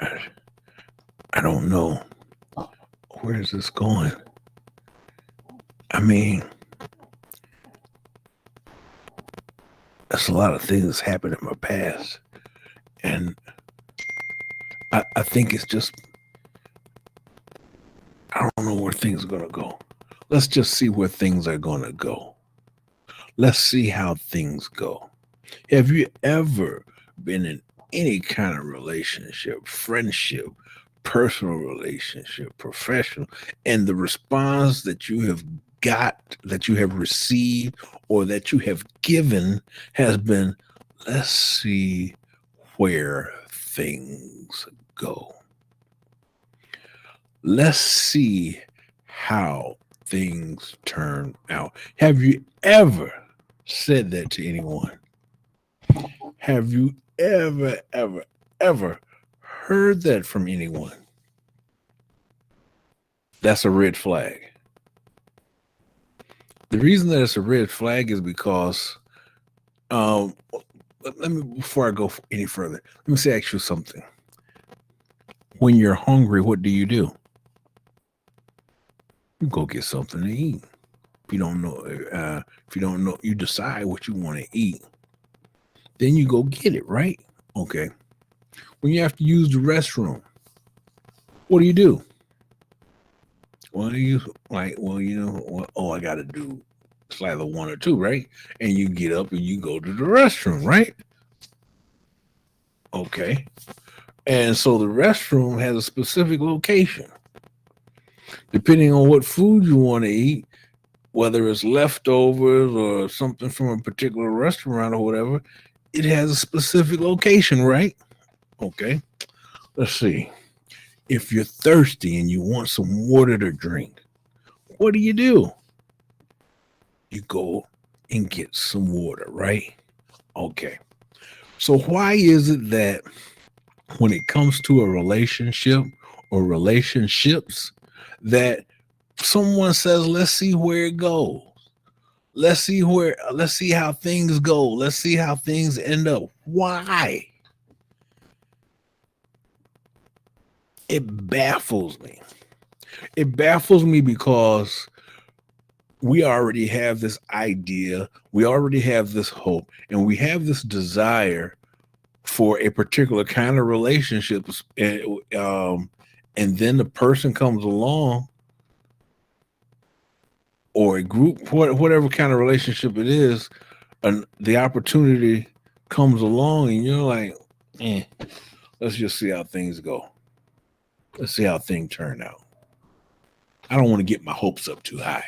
I don't know. Where is this going? I mean, there's a lot of things that's happened in my past. And I think it's just, I don't know where things are going to go. Let's just see where things are going to go. Let's see how things go. Have you ever been in any kind of relationship, friendship, personal relationship, professional, and the response that you have got, that you have received, or that you have given has been, let's see where things go. Let's see how things turn out. Have you ever said that to anyone? Have you ever heard that from anyone? That's a red flag. The reason that it's a red flag is because, um, let me, before I go any further, let me say, ask you something. When you're hungry, what do? You go get something to eat. If you don't know, if you don't know, you decide what you want to eat. Then you go get it, right? Okay. When you have to use the restroom, what do? Well, you like, well, oh, I got to do, it's either one or two, right? And you get up and you go to the restroom, right? Okay. And so the restroom has a specific location. Depending on what food you want to eat, whether it's leftovers or something from a particular restaurant or whatever, it has a specific location, right? Okay. Let's see. If you're thirsty and you want some water to drink, what do? You go and get some water, right? Okay. So, why is it that when it comes to a relationship or relationships, that someone says, let's see where it goes? Let's see how things go. Let's see how things end up. Why? It baffles me. It baffles me because we already have this idea, we already have this hope, and we have this desire for a particular kind of relationships. And then the person comes along, or a group, whatever kind of relationship it is, and the opportunity comes along, and you're like, eh, let's just see how things go. Let's see how things turn out. I don't want to get my hopes up too high.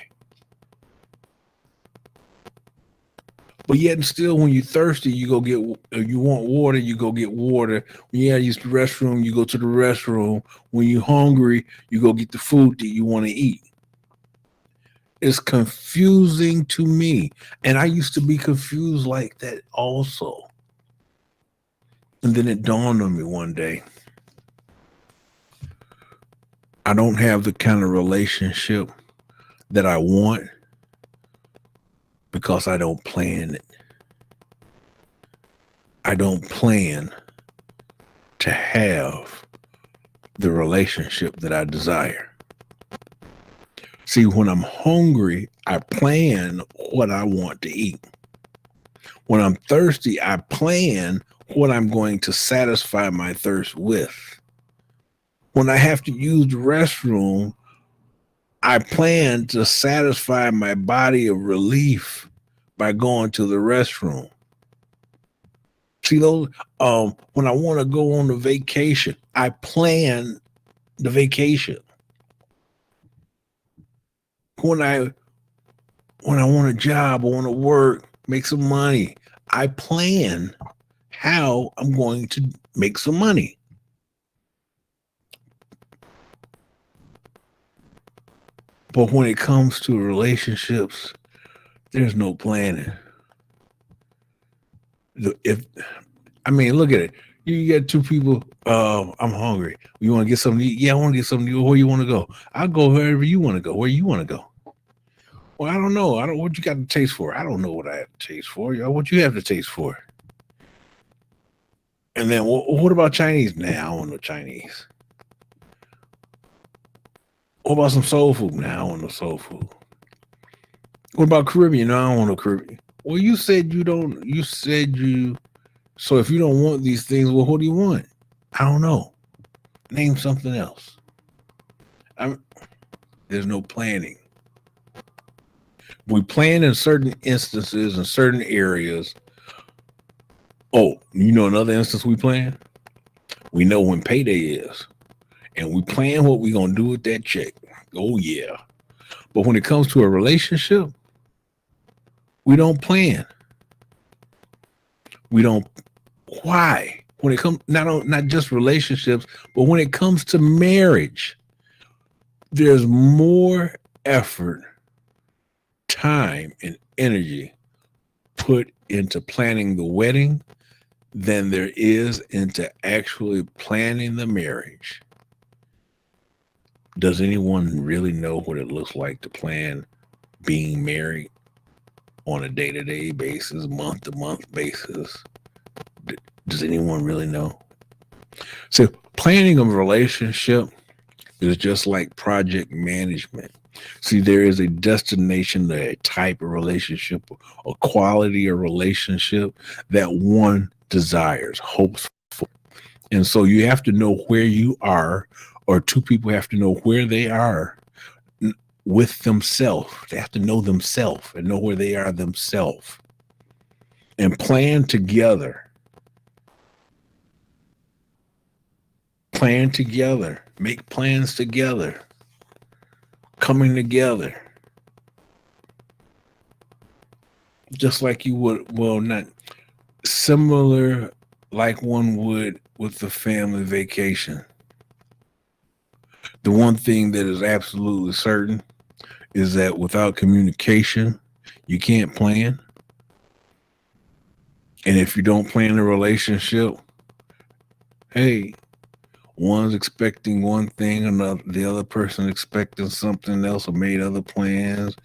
But yet and still, when you're thirsty, you go get. You want water, you go get water. When you gotta use the restroom, you go to the restroom. When you're hungry, you go get the food that you want to eat. It's confusing to me, and I used to be confused like that also. And then it dawned on me one day: I don't have the kind of relationship that I want because I don't plan it. I don't plan to have the relationship that I desire. See, when I'm hungry, I plan what I want to eat. When I'm thirsty, I plan what I'm going to satisfy my thirst with. When I have to use the restroom, I plan to satisfy my body of relief by going to the restroom. See those? When I want to go on a vacation, I plan the vacation. When I want a job, I want to work, make some money, I plan how I'm going to make some money. But when it comes to relationships, there's no planning. If I mean, look at it. You get two people. I'm hungry. You want to get something to eat? Yeah, I want to get something to eat. Where you want to go? I'll go wherever you want to go. Where you want to go? Well, I don't know. I don't. What you got to taste for? I don't know what I have to taste for. What you have to taste for? And then what about Chinese? Nah, I don't want no Chinese. What about some soul food? Nah, I don't want no soul food. What about Caribbean? No, I don't want no Caribbean. Well, you said you don't. You said you. So if you don't want these things, well, what do you want? I don't know. Name something else. I'm, there's no planning. We plan in certain instances in certain areas. Oh, you know another instance we plan? We know when payday is. And we plan what we're going to do with that check. Oh, yeah. But when it comes to a relationship, we don't plan. We don't. Why? When it comes not just relationships, but when it comes to marriage, there's more effort, time, and energy put into planning the wedding than there is into actually planning the marriage. Does anyone really know what it looks like to plan being married on a day-to-day basis, month-to-month basis? Does anyone really know? So planning a relationship is just like project management. See, there is a destination, a type of relationship, a quality of relationship that one desires, hopes for. And so you have to know where you are, or two people have to know where they are with themselves. They have to know themselves and know where they are themselves and plan together. Plan together, make plans together, coming together. Just like you would, well, not similar like one would with the family vacation. The one thing that is absolutely certain is that without communication, you can't plan. And if you don't plan a relationship, hey, one's expecting one thing, another the other person expecting something else, or made other plans.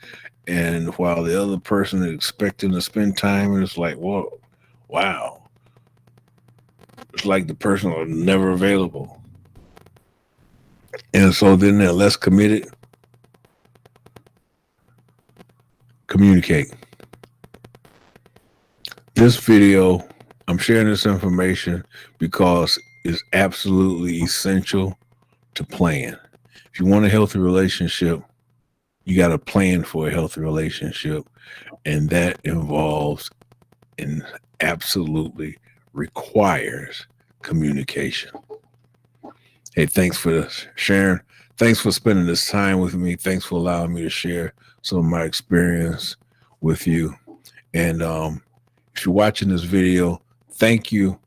And while the other person is expecting to spend time, and it's like, whoa, wow. It's like the person was never available. And so then they're less committed. Communicate. This video, I'm sharing this information because it's absolutely essential to plan. If you want a healthy relationship, you got to plan for a healthy relationship. And that involves and absolutely requires communication. Hey, thanks for sharing. Thanks for spending this time with me. Thanks for allowing me to share some of my experience with you. And if you're watching this video, thank you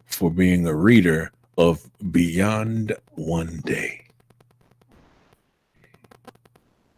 for being a reader of Beyond One Day.